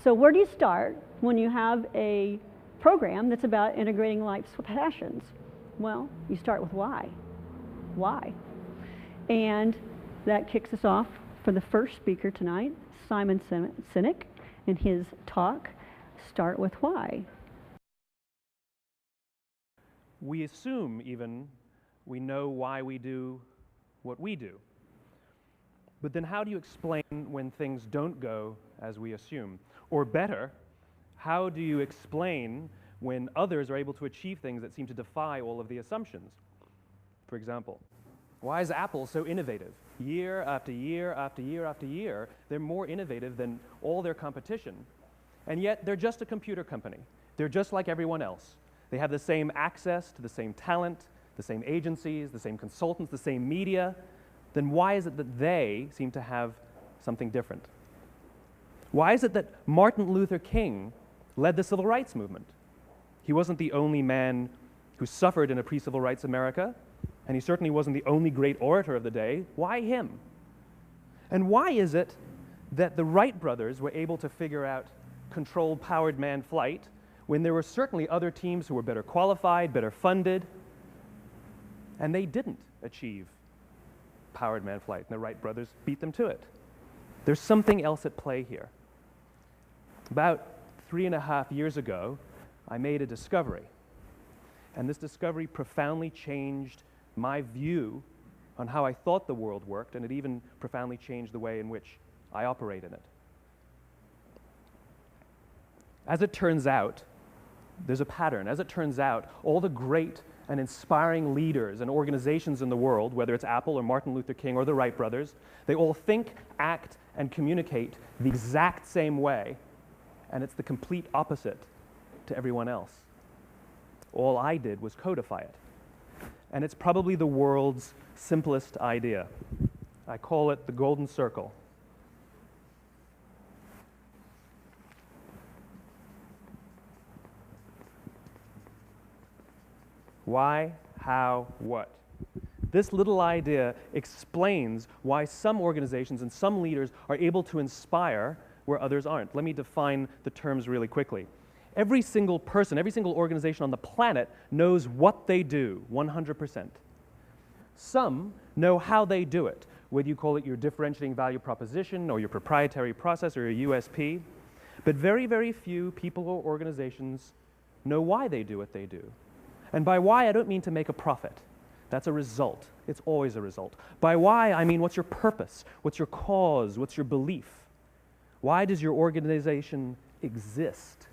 So where do you start when you have a program that's about integrating life's passions? Well, you start with why. Why? And that kicks us off for the first speaker tonight, Simon Sinek, in his talk, Start with Why. We assume even we know why we do what we do. But then how do you explain when things don't go as we assume? Or better, how do you explain when others are able to achieve things that seem to defy all of the assumptions? For example, why is Apple so innovative? Year after year after year after year, they're more innovative than all their competition. And yet they're just a computer company. They're just like everyone else. They have the same access to the same talent, the same agencies, the same consultants, the same media. Then why is it that they seem to have something different? Why is it that Martin Luther King led the civil rights movement? He wasn't the only man who suffered in a pre-civil rights America, and he certainly wasn't the only great orator of the day. Why him? And why is it that the Wright brothers were able to figure out controlled powered manned flight when there were certainly other teams who were better qualified, better funded, and they didn't achieve powered manned flight, and the Wright brothers beat them to it? There's something else at play here. About 3.5 years ago, I made a discovery, and this discovery profoundly changed my view on how I thought the world worked, and it even profoundly changed the way in which I operate in it. As it turns out, there's a pattern. As it turns out, all the great and inspiring leaders and organizations in the world, whether it's Apple or Martin Luther King or the Wright brothers, they all think, act, and communicate the exact same way, and it's the complete opposite to everyone else. All I did was codify it. And it's probably the world's simplest idea. I call it the golden circle. Why, how, what? This little idea explains why some organizations and some leaders are able to inspire where others aren't. Let me define the terms really quickly. Every single person, every single organization on the planet knows what they do, 100%. Some know how they do it, whether you call it your differentiating value proposition or your proprietary process or your USP. But very, very few people or organizations know why they do what they do. And by why, I don't mean to make a profit. That's a result. It's always a result. By why, I mean what's your purpose? What's your cause? What's your belief? Why does your organization exist?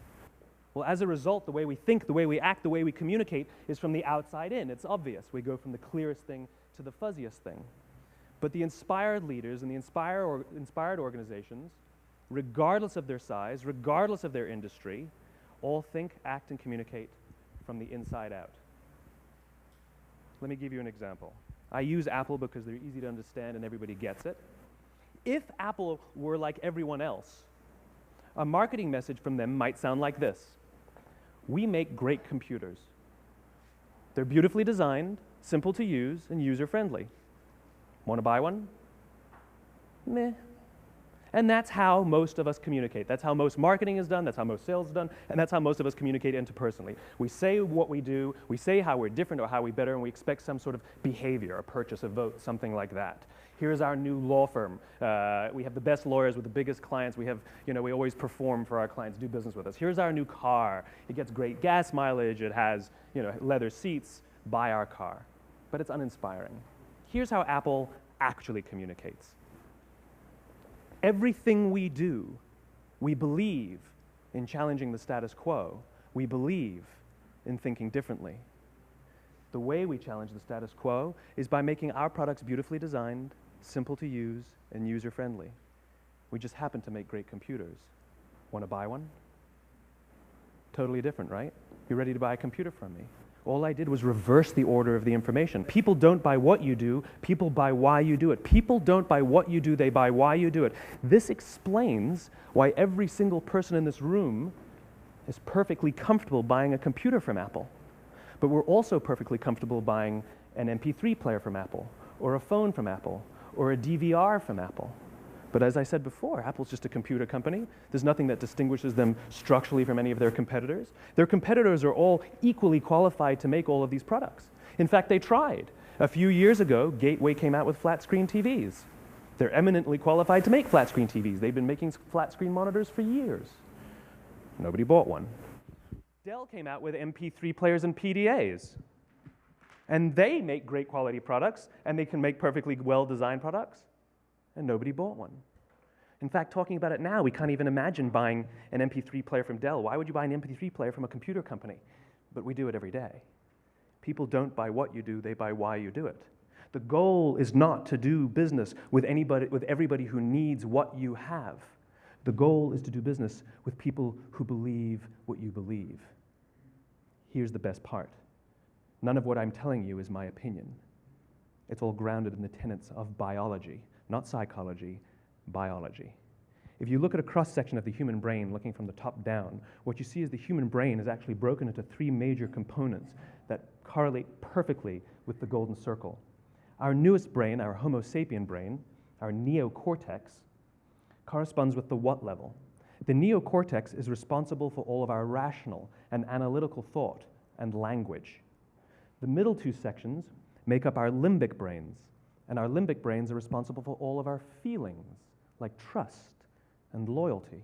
Well, as a result, the way we think, the way we act, the way we communicate is from the outside in. It's obvious. We go from the clearest thing to the fuzziest thing. But the inspired leaders and the inspired organizations, regardless of their size, regardless of their industry, all think, act, and communicate from the inside out. Let me give you an example. I use Apple because they're easy to understand and everybody gets it. If Apple were like everyone else, a marketing message from them might sound like this. We make great computers. They're beautifully designed, simple to use, and user-friendly. Want to buy one? Meh. And that's how most of us communicate. That's how most marketing is done, that's how most sales is done, and that's how most of us communicate interpersonally. We say what we do, we say how we're different or how we're better, and we expect some sort of behavior, a purchase, a vote, something like that. Here's our new law firm. We have the best lawyers with the biggest clients. We have, we always perform for our clients, do business with us. Here's our new car. It gets great gas mileage. It has, leather seats. Buy our car. But it's uninspiring. Here's how Apple actually communicates. Everything we do, we believe in challenging the status quo. We believe in thinking differently. The way we challenge the status quo is by making our products beautifully designed, simple to use, and user-friendly. We just happen to make great computers. Want to buy one? Totally different, right? You ready to buy a computer from me? All I did was reverse the order of the information. People don't buy what you do, people buy why you do it. People don't buy what you do, they buy why you do it. This explains why every single person in this room is perfectly comfortable buying a computer from Apple. But we're also perfectly comfortable buying an MP3 player from Apple, or a phone from Apple, or a DVR from Apple. But as I said before, Apple's just a computer company. There's nothing that distinguishes them structurally from any of their competitors. Their competitors are all equally qualified to make all of these products. In fact, they tried. A few years ago, Gateway came out with flat-screen TVs. They're eminently qualified to make flat-screen TVs. They've been making flat-screen monitors for years. Nobody bought one. Dell came out with MP3 players and PDAs. And they make great quality products, and they can make perfectly well-designed products, and nobody bought one. In fact, talking about it now, we can't even imagine buying an MP3 player from Dell. Why would you buy an MP3 player from a computer company? But we do it every day. People don't buy what you do, they buy why you do it. The goal is not to do business with everybody who needs what you have. The goal is to do business with people who believe what you believe. Here's the best part. None of what I'm telling you is my opinion. It's all grounded in the tenets of biology, not psychology, biology. If you look at a cross-section of the human brain, looking from the top down, what you see is the human brain is actually broken into three major components that correlate perfectly with the golden circle. Our newest brain, our Homo sapien brain, our neocortex, corresponds with the what level. The neocortex is responsible for all of our rational and analytical thought and language. The middle two sections make up our limbic brains, and our limbic brains are responsible for all of our feelings, like trust and loyalty.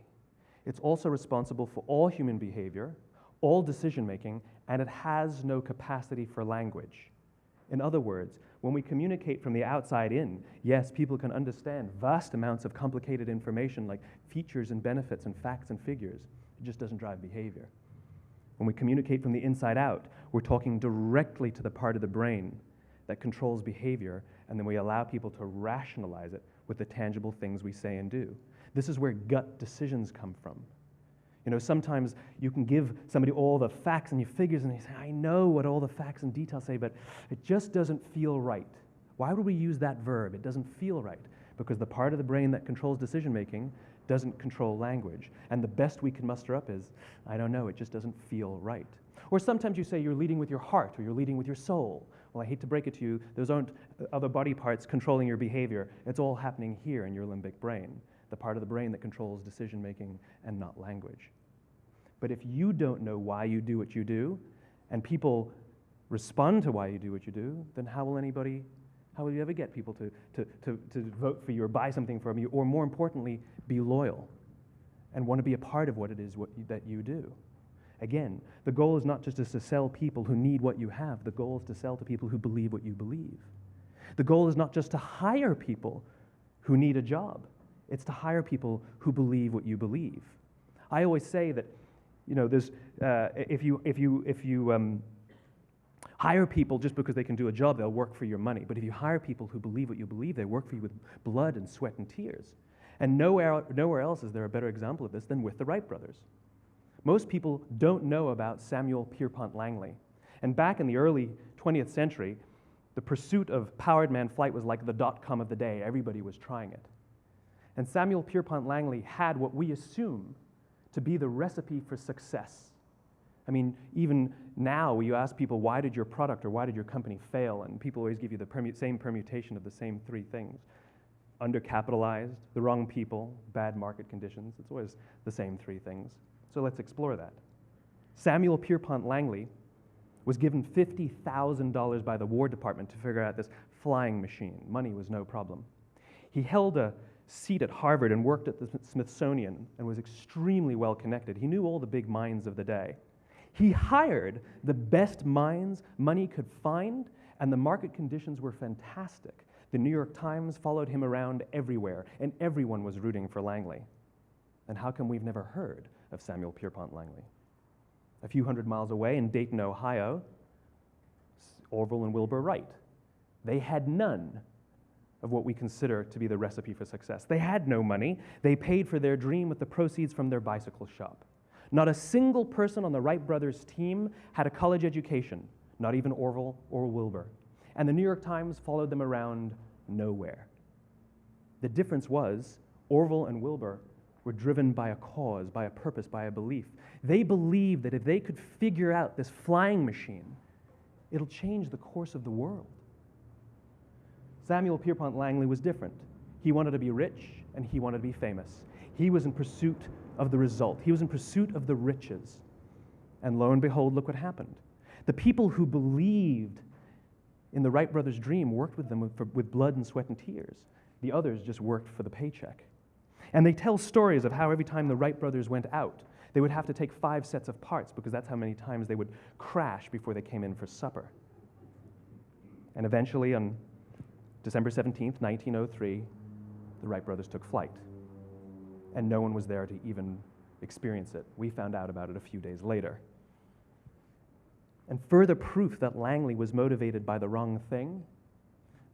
It's also responsible for all human behavior, all decision-making, and it has no capacity for language. In other words, when we communicate from the outside in, yes, people can understand vast amounts of complicated information like features and benefits and facts and figures. It just doesn't drive behavior. When we communicate from the inside out, we're talking directly to the part of the brain that controls behavior, and then we allow people to rationalize it with the tangible things we say and do. This is where gut decisions come from. You know, sometimes you can give somebody all the facts and your figures, and they say, I know what all the facts and details say, but it just doesn't feel right. Why would we use that verb? It doesn't feel right. Because the part of the brain that controls decision-making doesn't control language. And the best we can muster up is, I don't know, it just doesn't feel right. Or sometimes you say you're leading with your heart, or you're leading with your soul. Well, I hate to break it to you, those aren't other body parts controlling your behavior. It's all happening here in your limbic brain, the part of the brain that controls decision-making and not language. But if you don't know why you do what you do, and people respond to why you do what you do, then how will you ever get people to vote for you or buy something from you, or more importantly, be loyal and want to be a part of what it is that you do? Again, the goal is not just to sell people who need what you have. The goal is to sell to people who believe what you believe. The goal is not just to hire people who need a job. It's to hire people who believe what you believe. I always say that, you know, there's if you hire people just because they can do a job, they'll work for your money. But if you hire people who believe what you believe, they work for you with blood and sweat and tears. And nowhere else is there a better example of this than with the Wright brothers. Most people don't know about Samuel Pierpont Langley. And back in the early 20th century, the pursuit of powered man flight was like the dot-com of the day. Everybody was trying it. And Samuel Pierpont Langley had what we assume to be the recipe for success. I mean, even now, you ask people, why did your product or why did your company fail? And people always give you the same permutation of the same three things. Undercapitalized, the wrong people, bad market conditions. It's always the same three things. So let's explore that. Samuel Pierpont Langley was given $50,000 by the War Department to figure out this flying machine. Money was no problem. He held a seat at Harvard and worked at the Smithsonian and was extremely well connected. He knew all the big minds of the day. He hired the best minds money could find, and the market conditions were fantastic. The New York Times followed him around everywhere, and everyone was rooting for Langley. And how come we've never heard of Samuel Pierpont Langley? A few hundred miles away in Dayton, Ohio, Orville and Wilbur Wright. They had none of what we consider to be the recipe for success. They had no money. They paid for their dream with the proceeds from their bicycle shop. Not a single person on the Wright brothers' team had a college education, not even Orville or Wilbur. And the New York Times followed them around nowhere. The difference was Orville and Wilbur were driven by a cause, by a purpose, by a belief. They believed that if they could figure out this flying machine, it'll change the course of the world. Samuel Pierpont Langley was different. He wanted to be rich, and he wanted to be famous. He was in pursuit of the result. He was in pursuit of the riches. And lo and behold, look what happened. The people who believed in the Wright brothers' dream worked with them with blood and sweat and tears. The others just worked for the paycheck. And they tell stories of how every time the Wright brothers went out, they would have to take 5 sets of parts because that's how many times they would crash before they came in for supper. And eventually, on December 17th, 1903, the Wright brothers took flight. And no one was there to even experience it. We found out about it a few days later. And further proof that Langley was motivated by the wrong thing,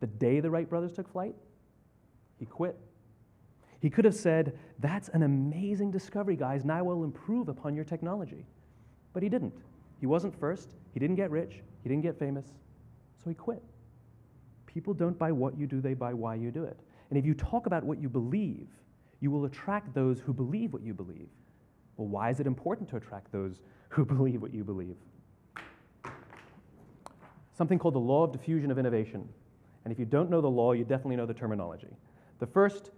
the day the Wright brothers took flight, he quit. He could have said, "That's an amazing discovery, guys. Now we'll improve upon your technology." But he didn't. He wasn't first. He didn't get rich. He didn't get famous. So he quit. People don't buy what you do, they buy why you do it. And if you talk about what you believe, you will attract those who believe what you believe. Well, why is it important to attract those who believe what you believe? Something called the law of diffusion of innovation. And if you don't know the law, you definitely know the terminology. The first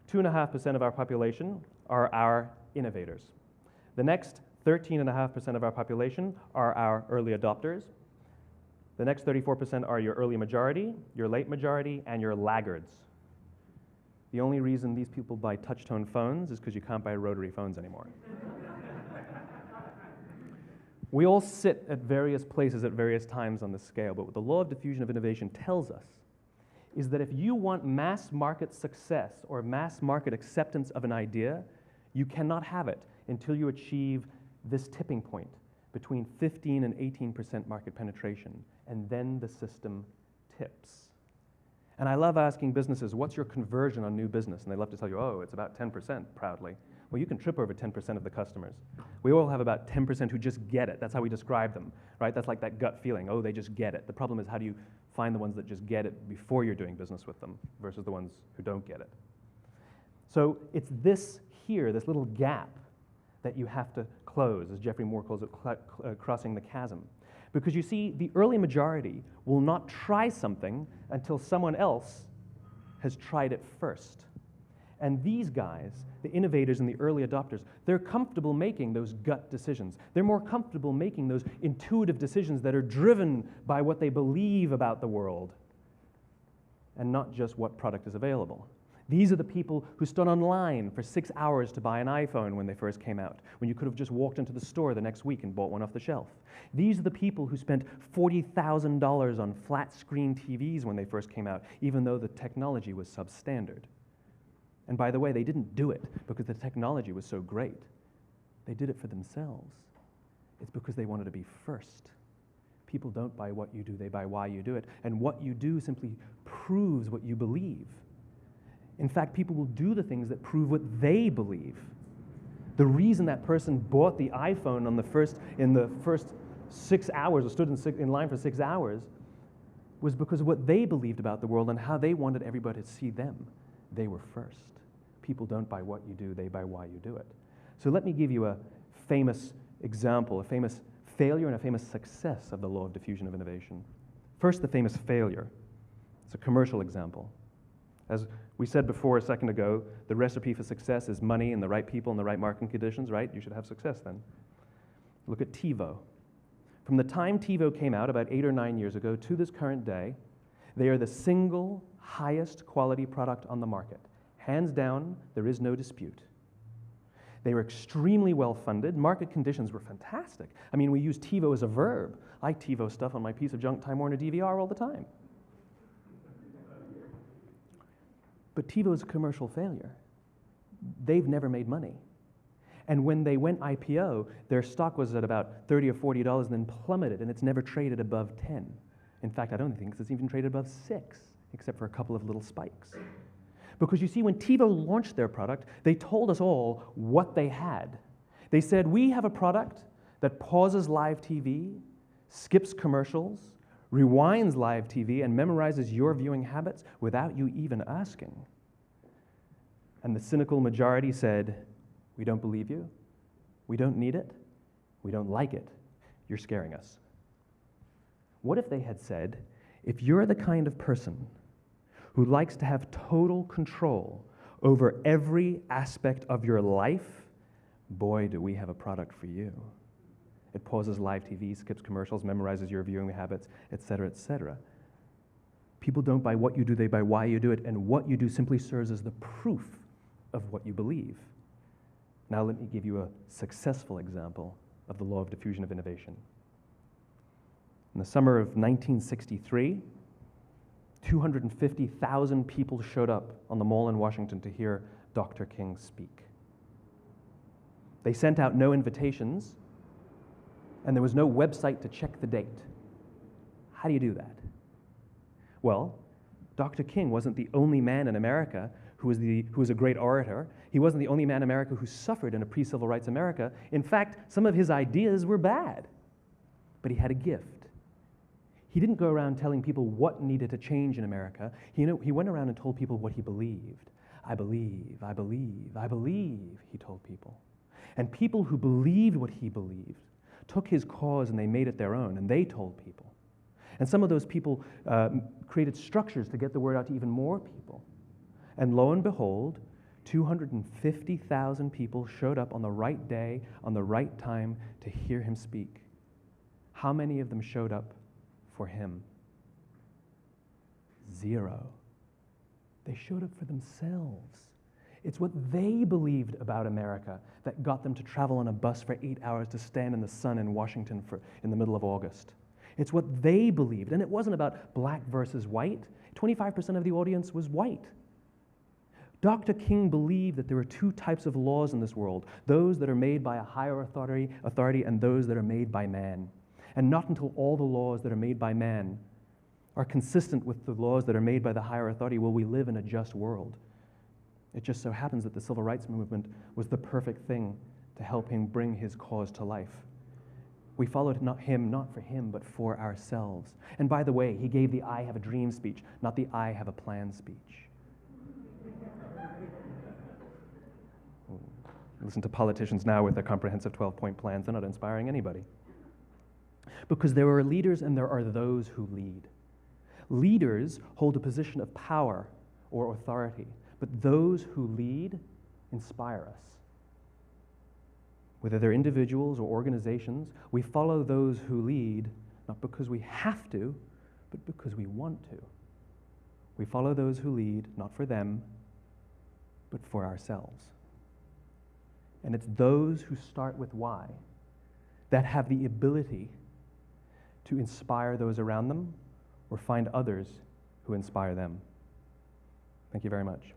2.5% of our population are our innovators. The next 13.5% of our population are our early adopters. The next 34% are your early majority, your late majority, and your laggards. The only reason these people buy touch-tone phones is because you can't buy rotary phones anymore. We all sit at various places at various times on the scale, but what the law of diffusion of innovation tells us is that if you want mass market success or mass market acceptance of an idea, you cannot have it until you achieve this tipping point between 15 and 18% market penetration, and then the system tips. And I love asking businesses, what's your conversion on new business? And they love to tell you, oh, it's about 10%, proudly. Well, you can trip over 10% of the customers. We all have about 10% who just get it. That's how we describe them, right? That's like that gut feeling, oh, they just get it. The problem is, how do you find the ones that just get it before you're doing business with them versus the ones who don't get it? So it's this here, this little gap, that you have to close, as Geoffrey Moore calls it, crossing the chasm. Because you see, the early majority will not try something until someone else has tried it first. And these guys, the innovators and the early adopters, they're comfortable making those gut decisions. They're more comfortable making those intuitive decisions that are driven by what they believe about the world and not just what product is available. These are the people who stood online for 6 hours to buy an iPhone when they first came out, when you could have just walked into the store the next week and bought one off the shelf. These are the people who spent $40,000 on flat-screen TVs when they first came out, even though the technology was substandard. And by the way, they didn't do it because the technology was so great. They did it for themselves. It's because they wanted to be first. People don't buy what you do, they buy why you do it. And what you do simply proves what you believe. In fact, people will do the things that prove what they believe. The reason that person bought the iPhone in the first 6 hours, or stood in line for 6 hours, was because of what they believed about the world and how they wanted everybody to see them. They were first. People don't buy what you do, they buy why you do it. So let me give you a famous example, a famous failure and a famous success of the law of diffusion of innovation. First, the famous failure. It's a commercial example. As we said before a second ago, the recipe for success is money and the right people and the right marketing conditions, right? You should have success then. Look at TiVo. From the time TiVo came out about 8 or 9 years ago to this current day, they are the single highest quality product on the market. Hands down, there is no dispute. They were extremely well funded. Market conditions were fantastic. I mean, we use TiVo as a verb. I TiVo stuff on my piece of junk Time Warner DVR all the time. But TiVo is a commercial failure. They've never made money. And when they went IPO, their stock was at about $30 or $40 and then plummeted, and it's never traded above 10. In fact, I don't think it's even traded above 6, except for a couple of little spikes. Because you see, when TiVo launched their product, they told us all what they had. They said, we have a product that pauses live TV, skips commercials, rewinds live TV, and memorizes your viewing habits without you even asking. And the cynical majority said, we don't believe you, we don't need it, we don't like it, you're scaring us. What if they had said, if you're the kind of person who likes to have total control over every aspect of your life, boy, do we have a product for you. It pauses live TV, skips commercials, memorizes your viewing habits, etc., etc. People don't buy what you do, they buy why you do it, and what you do simply serves as the proof of what you believe. Now let me give you a successful example of the law of diffusion of innovation. In the summer of 1963, 250,000 people showed up on the Mall in Washington to hear Dr. King speak. They sent out no invitations, and there was no website to check the date. How do you do that? Well, Dr. King wasn't the only man in America who was a great orator. He wasn't the only man in America who suffered in a pre-civil rights America. In fact, some of his ideas were bad, but he had a gift. He didn't go around telling people what needed to change in America. He went around and told people what he believed. I believe, I believe, I believe, he told people. And people who believed what he believed took his cause and they made it their own, and they told people. And some of those people created structures to get the word out to even more people. And lo and behold, 250,000 people showed up on the right day, on the right time to hear him speak. How many of them showed up for him? 0. They showed up for themselves. It's what they believed about America that got them to travel on a bus for 8 hours to stand in the sun in Washington in the middle of August. It's what they believed, and it wasn't about black versus white. 25% of the audience was white. Dr. King believed that there are 2 types of laws in this world, those that are made by a higher authority and those that are made by man. And not until all the laws that are made by man are consistent with the laws that are made by the higher authority will we live in a just world. It just so happens that the civil rights movement was the perfect thing to help him bring his cause to life. We followed not for him, but for ourselves. And by the way, he gave the I have a dream speech, not the I have a plan speech. Listen to politicians now with their comprehensive 12-point plans. They're not inspiring anybody. Because there are leaders and there are those who lead. Leaders hold a position of power or authority, but those who lead inspire us. Whether they're individuals or organizations, we follow those who lead not because we have to, but because we want to. We follow those who lead not for them, but for ourselves. And it's those who start with why that have the ability to inspire those around them or find others who inspire them. Thank you very much.